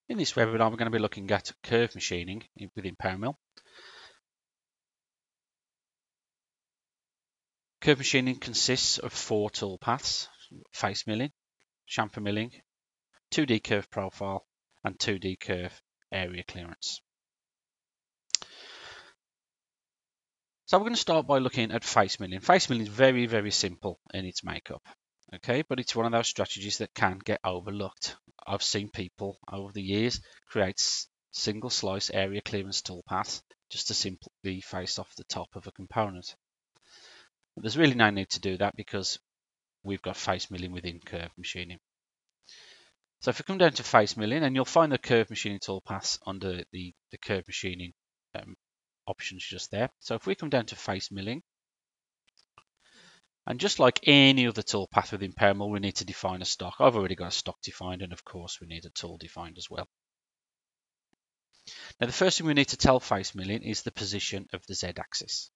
In this webinar, we're going to be looking at curve machining within PowerMill. Curve machining consists of 4 toolpaths: face milling, chamfer milling, 2D curve profile, and 2D curve area clearance. So we're going to start by looking at face milling. Face milling is very, very simple in its makeup, okay, but it's one of those strategies that can get overlooked. I've seen people over the years create single slice area clearance toolpaths just to simply face off the top of a component. But there's really no need to do that because we've got face milling within curve machining. So if we come down to face milling, and you'll find the curve machining toolpaths under the curve machining options just there. So if we come down to face milling, and just like any other toolpath within PowerMill, we need to define a stock. I've already got a stock defined, and of course we need a tool defined as well. Now the first thing we need to tell face milling is the position of the Z-axis.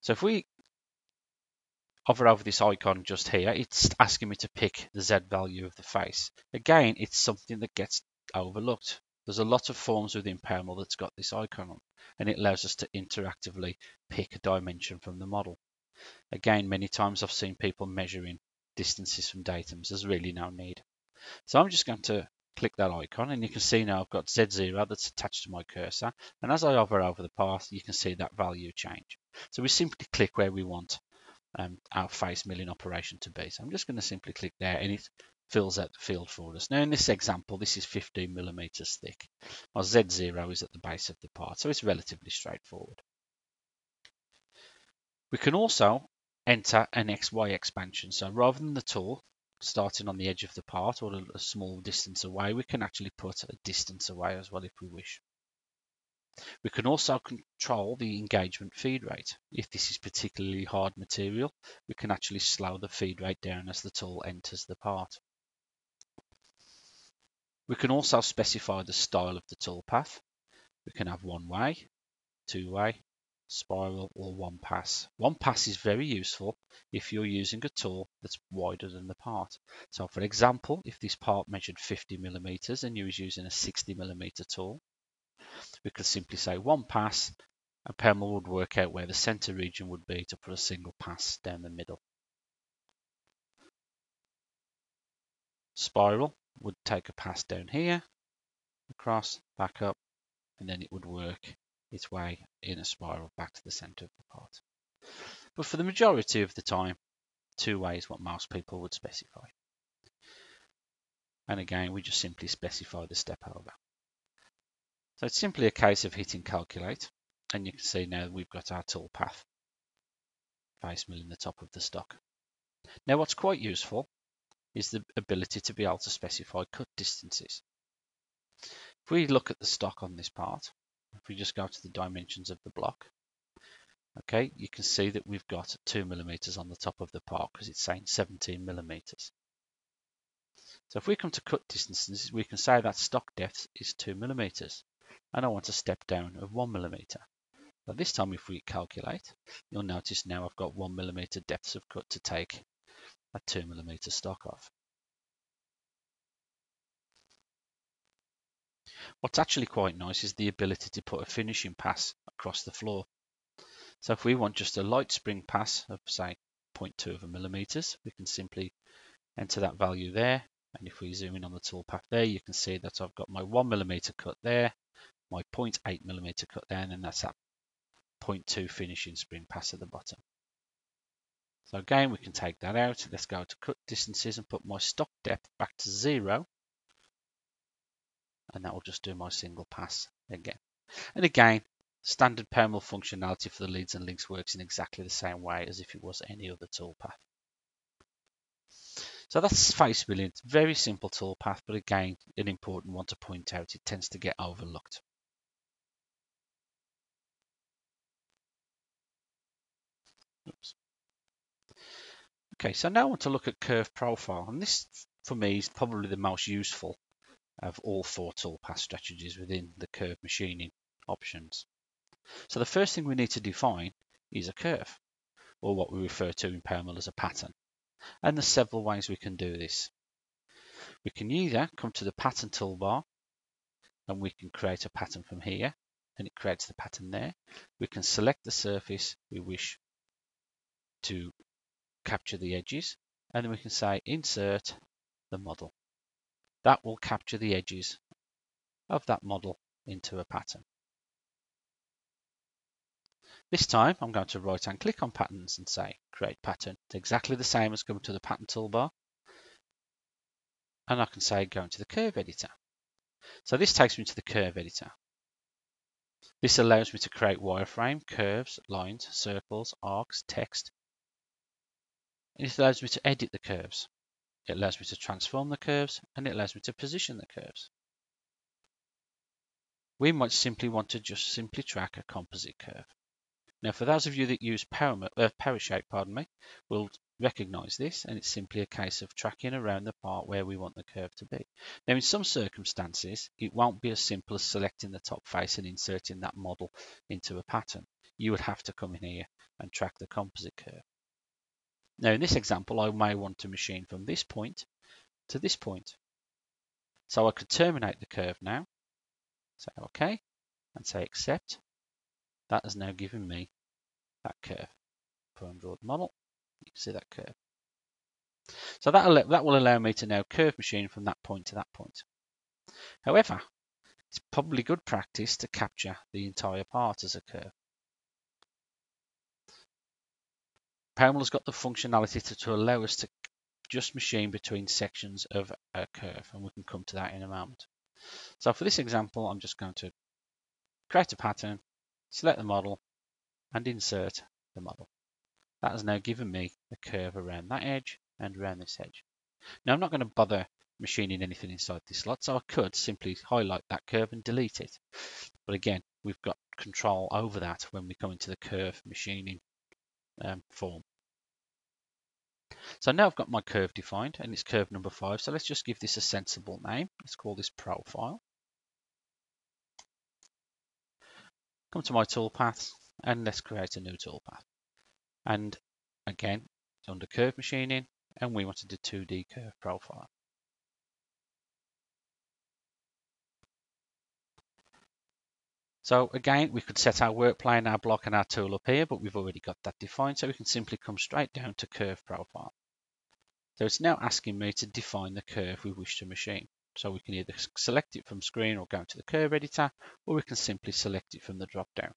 So if we hover over this icon just here, it's asking me to pick the Z value of the face. Again, it's something that gets overlooked. There's a lot of forms within PowerMill that's got this icon on, and it allows us to interactively pick a dimension from the model. Again, many times I've seen people measuring distances from datums. There's really no need. So I'm just going to click that icon, and you can see now I've got Z0 that's attached to my cursor, and as I hover over the path, you can see that value change. So we simply click where we want our face milling operation to be. So I'm just going to simply click there, and it fills out the field for us. Now in this example, this is 15 millimeters thick. Our Z0 is at the base of the part, so it's relatively straightforward. We can also enter an XY expansion. So rather than the tool starting on the edge of the part or a small distance away, we can actually put a distance away as well if we wish. We can also control the engagement feed rate. If this is particularly hard material, we can actually slow the feed rate down as the tool enters the part. We can also specify the style of the toolpath. We can have one way, two-way, spiral, or one pass. One pass is very useful if you're using a tool that's wider than the part. So for example, if this part measured 50 millimeters and you was using a 60 millimeter tool, we could simply say one pass, and PowerMill would work out where the center region would be to put a single pass down the middle. Spiral would take a pass down here, across, back up, and then it would work its way in a spiral back to the center of the part. But for the majority of the time, two-way is what most people would specify. And again, we just simply specify the step over. So it's simply a case of hitting calculate, and you can see now we've got our toolpath face milling the top of the stock. Now what's quite useful is the ability to be able to specify cut distances. If we look at the stock on this part, if we just go to the dimensions of the block, okay, you can see that we've got 2 millimeters on the top of the part because it's saying 17 millimeters. So if we come to cut distances, we can say that stock depth is 2 millimeters, and I want a step down of 1 millimeter. But this time, if we calculate, you'll notice now I've got 1 millimeter depths of cut to take a 2 millimeter stock off. What's actually quite nice is the ability to put a finishing pass across the floor. So if we want just a light spring pass of say 0.2 of a millimeters, we can simply enter that value there. And if we zoom in on the toolpath there, you can see that I've got my 1 millimeter cut there, my 0.8 millimeter cut there, and then that's that 0.2 finishing spring pass at the bottom. So again, we can take that out. Let's go to cut distances and put my stock depth back to 0. And that will just do my single pass again. And again, standard PowerMill functionality for the leads and links works in exactly the same way as if it was any other toolpath. So that's face milling. It's a very simple toolpath, but again, an important one to point out. It tends to get overlooked. Oops. Okay, so now I want to look at curve profile, and this for me is probably the most useful of all 4 toolpath strategies within the curve machining options. So the first thing we need to define is a curve, or what we refer to in PowerMill as a pattern. And there's several ways we can do this. We can either come to the pattern toolbar and we can create a pattern from here, and it creates the pattern there. We can select the surface we wish to capture the edges, and then we can say insert the model. That will capture the edges of that model into a pattern. This time I'm going to right hand click on patterns and say create pattern. It's exactly the same as coming to the pattern toolbar, and I can say go into the curve editor. So this takes me to the curve editor. This allows me to create wireframe, curves, lines, circles, arcs, text. And it allows me to edit the curves. It allows me to transform the curves, and it allows me to position the curves. We might simply want to just simply track a composite curve. Now, for those of you that use PowerShape, will recognize this, and it's simply a case of tracking around the part where we want the curve to be. Now, in some circumstances, it won't be as simple as selecting the top face and inserting that model into a pattern. You would have to come in here and track the composite curve. Now, in this example, I may want to machine from this point to this point. So I could terminate the curve now, say OK, and say accept. That has now given me that curve. If I draw the model, you can see that curve. So that will allow me to now curve machine from that point to that point. However, it's probably good practice to capture the entire part as a curve. PowerMill has got the functionality to allow us to just machine between sections of a curve, and we can come to that in a moment. So for this example, I'm just going to create a pattern, select the model, and insert the model. That has now given me a curve around that edge and around this edge. Now I'm not going to bother machining anything inside this slot, so I could simply highlight that curve and delete it. But again, we've got control over that when we come into the curve machining form. So now I've got my curve defined, and it's curve number 5. So let's just give this a sensible name. Let's call this profile. Come to my toolpaths, and let's create a new toolpath. And again, it's under curve machining, and we wanted a 2D curve profile. So again, we could set our work plane, our block, and our tool up here, but we've already got that defined, so we can simply come straight down to curve profile. So it's now asking me to define the curve we wish to machine. So we can either select it from screen or go to the curve editor, or we can simply select it from the drop down.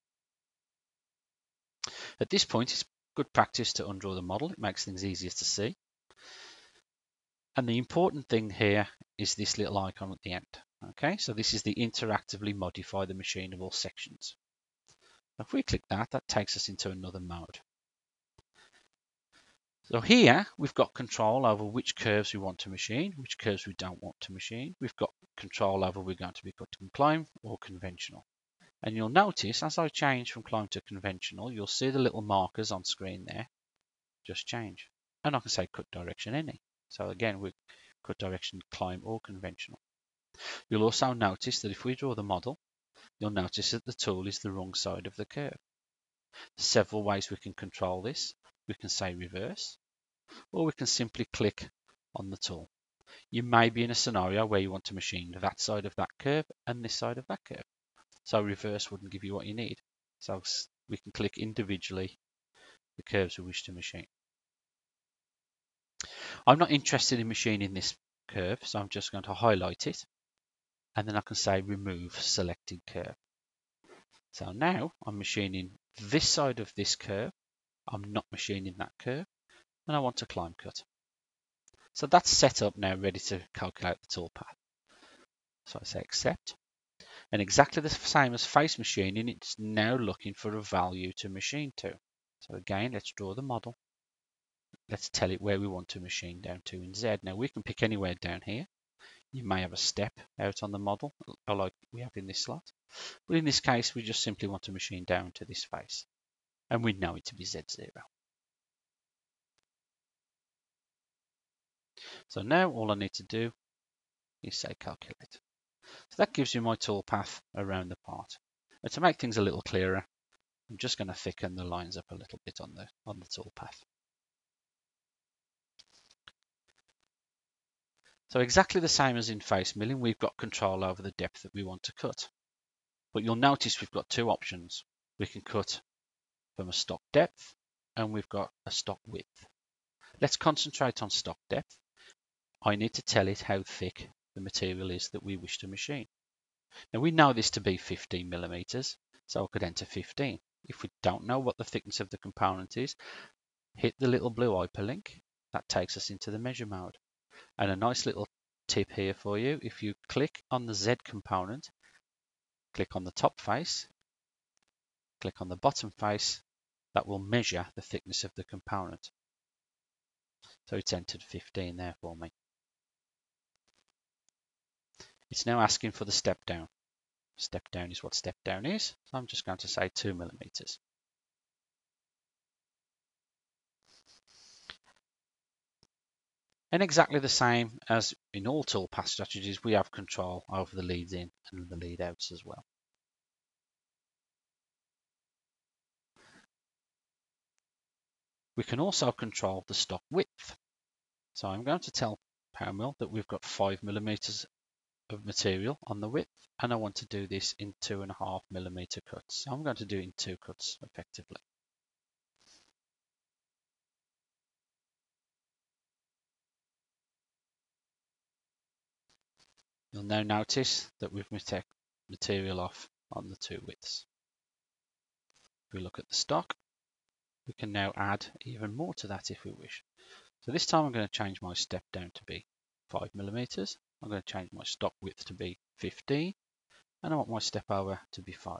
At this point, it's good practice to undraw the model. It makes things easier to see. And the important thing here is this little icon at the end. Okay, so this is the interactively modify the machinable sections. If we click that, that takes us into another mode. So here we've got control over which curves we want to machine, which curves we don't want to machine. We've got control over we're going to be cutting climb or conventional. And you'll notice as I change from climb to conventional, you'll see the little markers on screen there just change. And I can say cut direction any. So again, we cut direction climb or conventional. You'll also notice that if we draw the model, you'll notice that the tool is the wrong side of the curve. There's several ways we can control this. We can say reverse, or we can simply click on the tool. You may be in a scenario where you want to machine that side of that curve and this side of that curve. So reverse wouldn't give you what you need. So we can click individually the curves we wish to machine. I'm not interested in machining this curve, so I'm just going to highlight it. And then I can say remove selected curve. So now I'm machining this side of this curve. I'm not machining that curve, and I want to climb cut. So that's set up now, ready to calculate the toolpath. So I say accept. And exactly the same as face machining, it's now looking for a value to machine to. So again, let's draw the model. Let's tell it where we want to machine down to in Z. Now we can pick anywhere down here. You may have a step out on the model, like we have in this slot. But in this case, we just simply want to machine down to this face. And we know it to be Z0. So now all I need to do is say calculate. So that gives you my toolpath around the part. But to make things a little clearer, I'm just going to thicken the lines up a little bit on the toolpath. So exactly the same as in face milling, we've got control over the depth that we want to cut. But you'll notice we've got two options. We can cut from a stock depth and we've got a stock width. Let's concentrate on stock depth. I need to tell it how thick the material is that we wish to machine. Now we know this to be 15 millimeters, so I could enter 15. If we don't know what the thickness of the component is, hit the little blue hyperlink. That takes us into the measure mode. And a nice little tip here for you, if you click on the Z component, click on the top face, click on the bottom face, that will measure the thickness of the component. So it's entered 15 there for me. It's now asking for the step down. Step down is what step down is, so I'm just going to say 2 millimeters. And exactly the same as in all toolpath strategies, we have control over the leads in and the lead outs as well. We can also control the stock width. So I'm going to tell PowerMill that we've got 5 millimeters of material on the width, and I want to do this in 2.5 millimeter cuts. So I'm going to do it in 2 cuts effectively. You'll now notice that we've taken material off on the 2 widths. If we look at the stock, we can now add even more to that if we wish. So this time I'm going to change my step down to be 5 millimeters. I'm going to change my stock width to be 15, and I want my step over to be 5.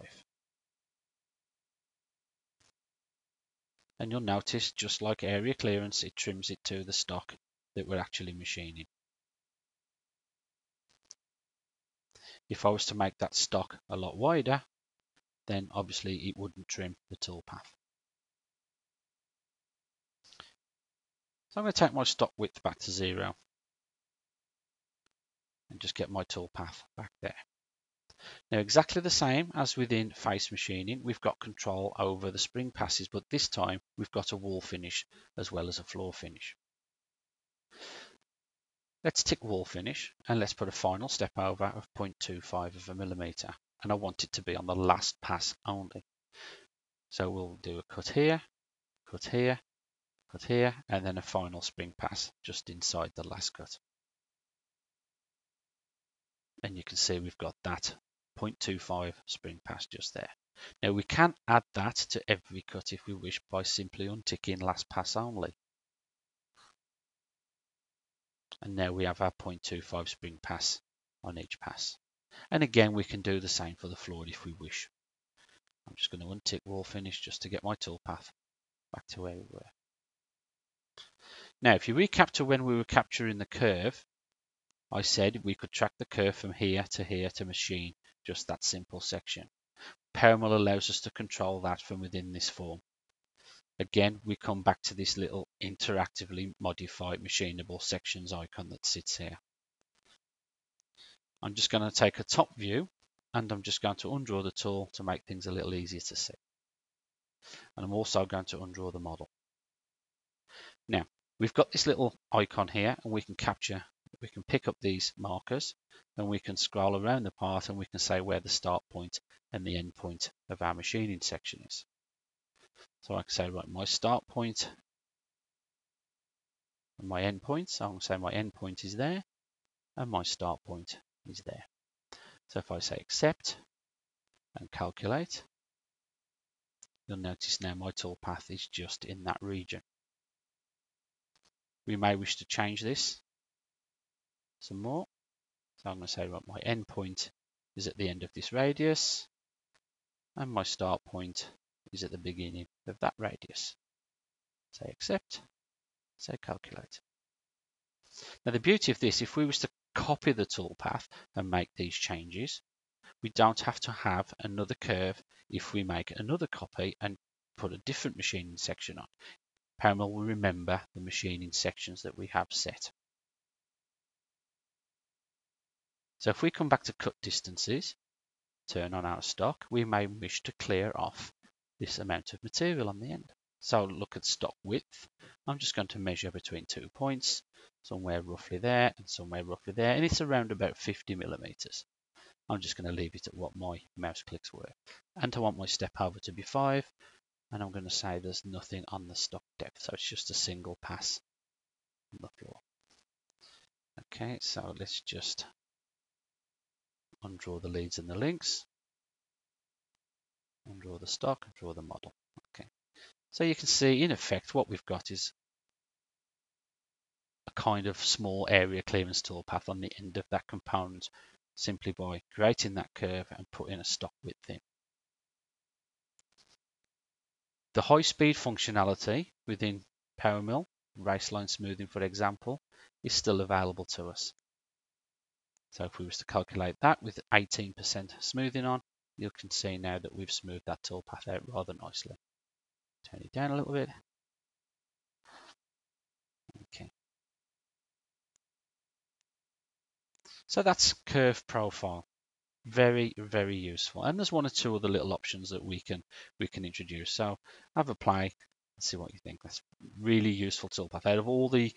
And you'll notice, just like area clearance, it trims it to the stock that we're actually machining. If I was to make that stock a lot wider, then obviously it wouldn't trim the toolpath. So I'm going to take my stock width back to 0 and just get my toolpath back there. Now exactly the same as within face machining, we've got control over the spring passes, but this time we've got a wall finish as well as a floor finish. Let's tick wall finish and let's put a final step over of 0.25 of a millimeter, and I want it to be on the last pass only. So we'll do a cut here, cut here, cut here, and then a final spring pass just inside the last cut. And you can see we've got that 0.25 spring pass just there. Now we can add that to every cut if we wish by simply unticking last pass only. And now we have our 0.25 spring pass on each pass. And again, we can do the same for the floor if we wish. I'm just going to untick wall finish just to get my toolpath back to where we were. Now, if you recap to when we were capturing the curve, I said we could track the curve from here to machine, just that simple section. PowerMill allows us to control that from within this form. Again, we come back to this little interactively modified machinable sections icon that sits here. I'm just going to take a top view and I'm just going to undraw the tool to make things a little easier to see. And I'm also going to undraw the model. Now, we've got this little icon here and we can pick up these markers and we can scroll around the part and we can say where the start point and the end point of our machining section is. So I can say, right, my start point and my end point. So I'm going to say my end point is there and my start point is there. So if I say accept and calculate, you'll notice now my toolpath is just in that region. We may wish to change this some more. So I'm going to say, right, my end point is at the end of this radius and my start point is at the beginning of that radius. Say accept, say calculate. Now the beauty of this, if we was to copy the toolpath and make these changes, we don't have to have another curve if we make another copy and put a different machining section on. PowerMill will remember the machining sections that we have set. So if we come back to cut distances, turn on our stock, we may wish to clear off this amount of material on the end. So look at stock width. I'm just going to measure between 2 points, somewhere roughly there and somewhere roughly there, and it's around about 50 millimeters. I'm just going to leave it at what my mouse clicks were. And I want my step over to be 5, and I'm going to say there's nothing on the stock depth, so it's just a single pass on the floor. Okay, so let's just undraw the leads and the links, undraw the stock, and draw the model. Okay, so you can see in effect what we've got is a kind of small area clearance toolpath on the end of that component, simply by creating that curve and putting a stock width in. The high-speed functionality within PowerMill, race line smoothing for example, is still available to us. So if we was to calculate that with 18% smoothing on, you can see now that we've smoothed that toolpath out rather nicely. Turn it down a little bit. Okay. So that's curve profile. Very, very useful. And there's one or two other little options that we can introduce. So have a play and see what you think. That's really useful toolpath. Out of all the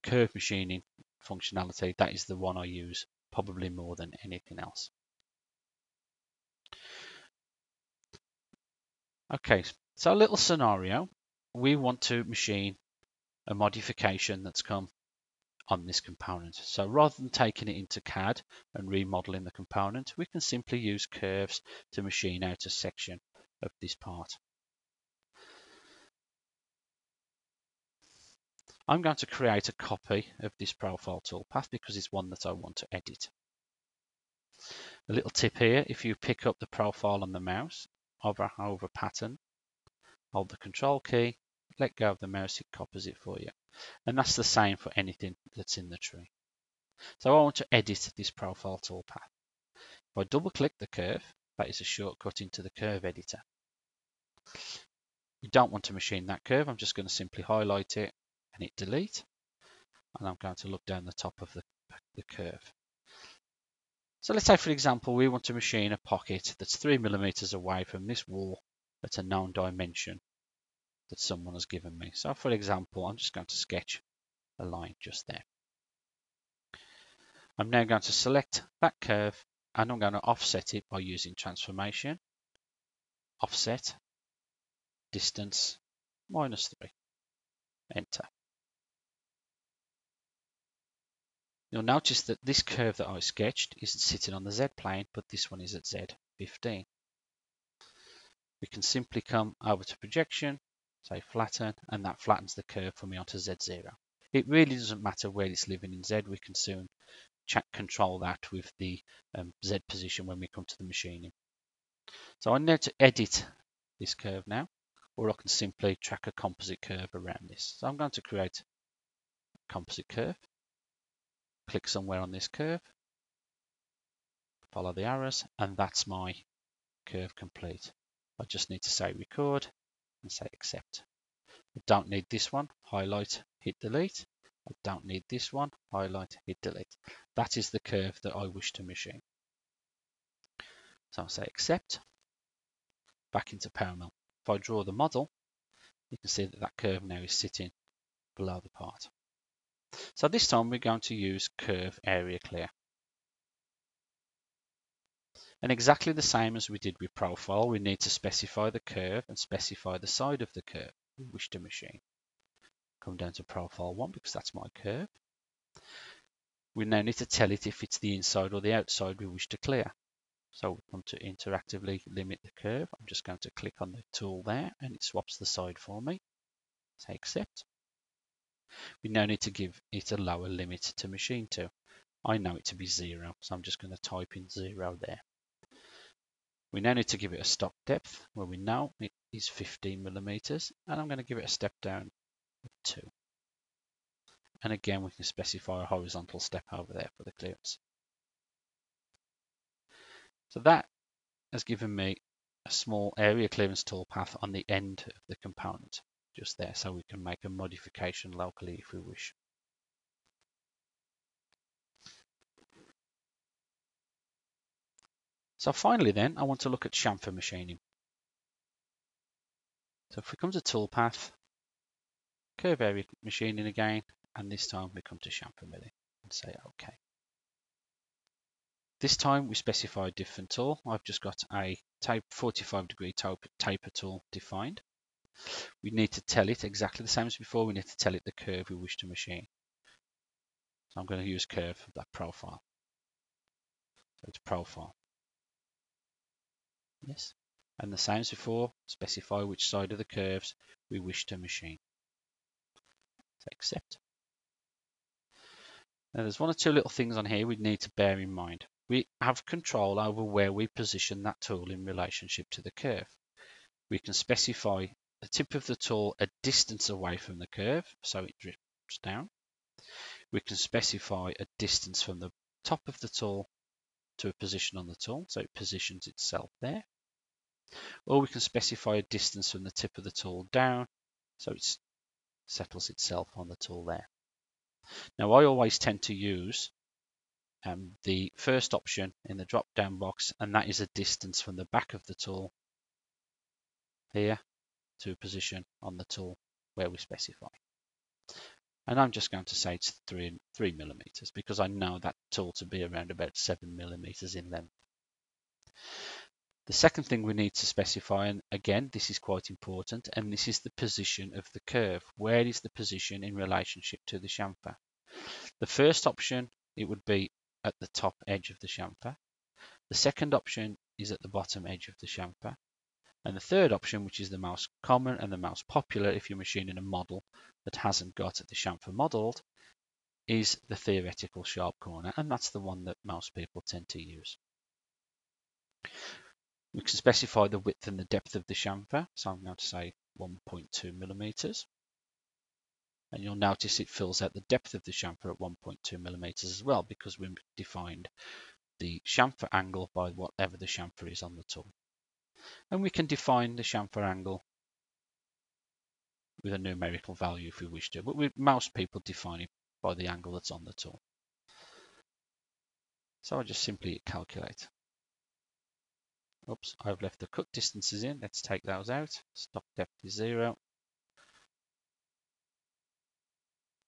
curve machining functionality, that is the one I use probably more than anything else. Okay, so a little scenario. We want to machine a modification that's come on this component. So rather than taking it into CAD and remodeling the component, we can simply use curves to machine out a section of this part. I'm going to create a copy of this profile toolpath because it's one that I want to edit. A little tip here, if you pick up the profile on the mouse, hover over pattern, hold the control key, let go of the mouse, it copies it for you. And that's the same for anything that's in the tree. So I want to edit this profile toolpath. If I double click the curve, that is a shortcut into the curve editor. We don't want to machine that curve. I'm just going to simply highlight it and hit delete. And I'm going to look down the top of the curve. So let's say, for example, we want to machine a pocket that's 3 millimeters away from this wall at a known dimension that someone has given me. So for example, I'm just going to sketch a line just there. I'm now going to select that curve and I'm going to offset it by using transformation, offset, distance, -3, enter. You'll notice that this curve that I sketched isn't sitting on the Z plane, but this one is at Z15. We can simply come over to projection, say flatten, and that flattens the curve for me onto Z0. It really doesn't matter where it's living in Z, we can soon control that with the Z position when we come to the machining. So I need to edit this curve now, or I can simply track a composite curve around this. So I'm going to create a composite curve, click somewhere on this curve, follow the arrows, and that's my curve complete. I just need to say record and say accept. I don't need this one, highlight, hit delete. I don't need this one, highlight, hit delete. That is the curve that I wish to machine. So I'll say accept, back into PowerMill. If I draw the model, you can see that that curve now is sitting below the part. So this time we're going to use curve area clear. And exactly the same as we did with profile, we need to specify the curve and specify the side of the curve we wish to machine. Come down to profile 1 because that's my curve. We now need to tell it if it's the inside or the outside we wish to clear. So we come to interactively limit the curve. I'm just going to click on the tool there and it swaps the side for me. Say accept. We now need to give it a lower limit to machine to. I know it to be 0, so I'm just going to type in 0 there. We now need to give it a stock depth where we know it is 15 millimeters, and I'm going to give it a step down of 2. And again, we can specify a horizontal step over there for the clearance. So that has given me a small area clearance toolpath on the end of the component, just there, so we can make a modification locally if we wish. So finally then, I want to look at chamfer machining. So if we come to toolpath, curve area machining again, and this time we come to chamfer milling and say OK. This time we specify a different tool. I've just got a 45-degree taper tool defined. We need to tell it exactly the same as before. We need to tell it the curve we wish to machine. So I'm going to use curve for that profile. So it's profile. Yes. And the same as before, specify which side of the curves we wish to machine. So accept. Now there's one or two little things on here we need to bear in mind. We have control over where we position that tool in relationship to the curve. We can specify the tip of the tool a distance away from the curve, so it drifts down. We can specify a distance from the top of the tool to a position on the tool, so it positions itself there. Or we can specify a distance from the tip of the tool down, so it settles itself on the tool there. Now I always tend to use the first option in the drop down box, and that is a distance from the back of the tool here to a position on the tool where we specify. And I'm just going to say it's 3 millimeters because I know that tool to be around about 7 millimeters in length. The second thing we need to specify, and again this is quite important, and this is the position of the curve. Where is the position in relationship to the chamfer? The first option, it would be at the top edge of the chamfer. The second option is at the bottom edge of the chamfer. And the third option, which is the most common and the most popular if you're machining a model that hasn't got the chamfer modeled, is the theoretical sharp corner, and that's the one that most people tend to use. We can specify the width and the depth of the chamfer, so I'm going to say 1.2 millimeters. And you'll notice it fills out the depth of the chamfer at 1.2 millimeters as well, because we've defined the chamfer angle by whatever the chamfer is on the tool. And we can define the chamfer angle with a numerical value if we wish to, but most people define it by the angle that's on the tool. So I just simply calculate. Oops, I've left the cut distances in. Let's take those out. Stop depth is 0.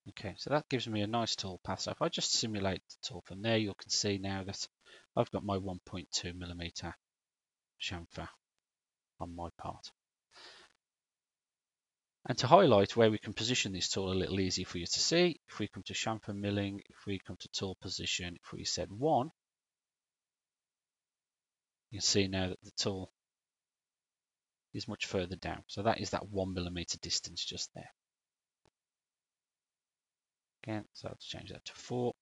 Okay, so that gives me a nice tool path. So if I just simulate the tool from there, you can see now that I've got my 1.2 millimeter chamfer on my part. And to highlight where we can position this tool a little easier for you to see, if we come to chamfer milling, if we come to tool position, if we set 1, you can see now that the tool is much further down. So that is that 1 millimeter distance just there. Again, so let's change that to 4.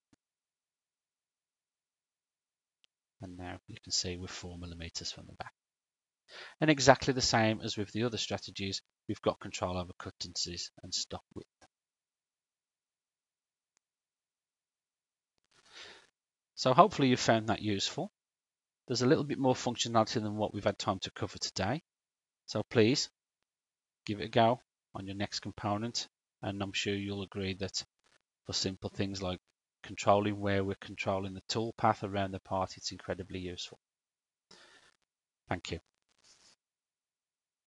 And now you can see we're 4 millimeters from the back. And exactly the same as with the other strategies, we've got control over cut distances and stop width. So hopefully you found that useful. There's a little bit more functionality than what we've had time to cover today. So please give it a go on your next component, and I'm sure you'll agree that for simple things like controlling where we're controlling the tool path around the part, it's incredibly useful. Thank you.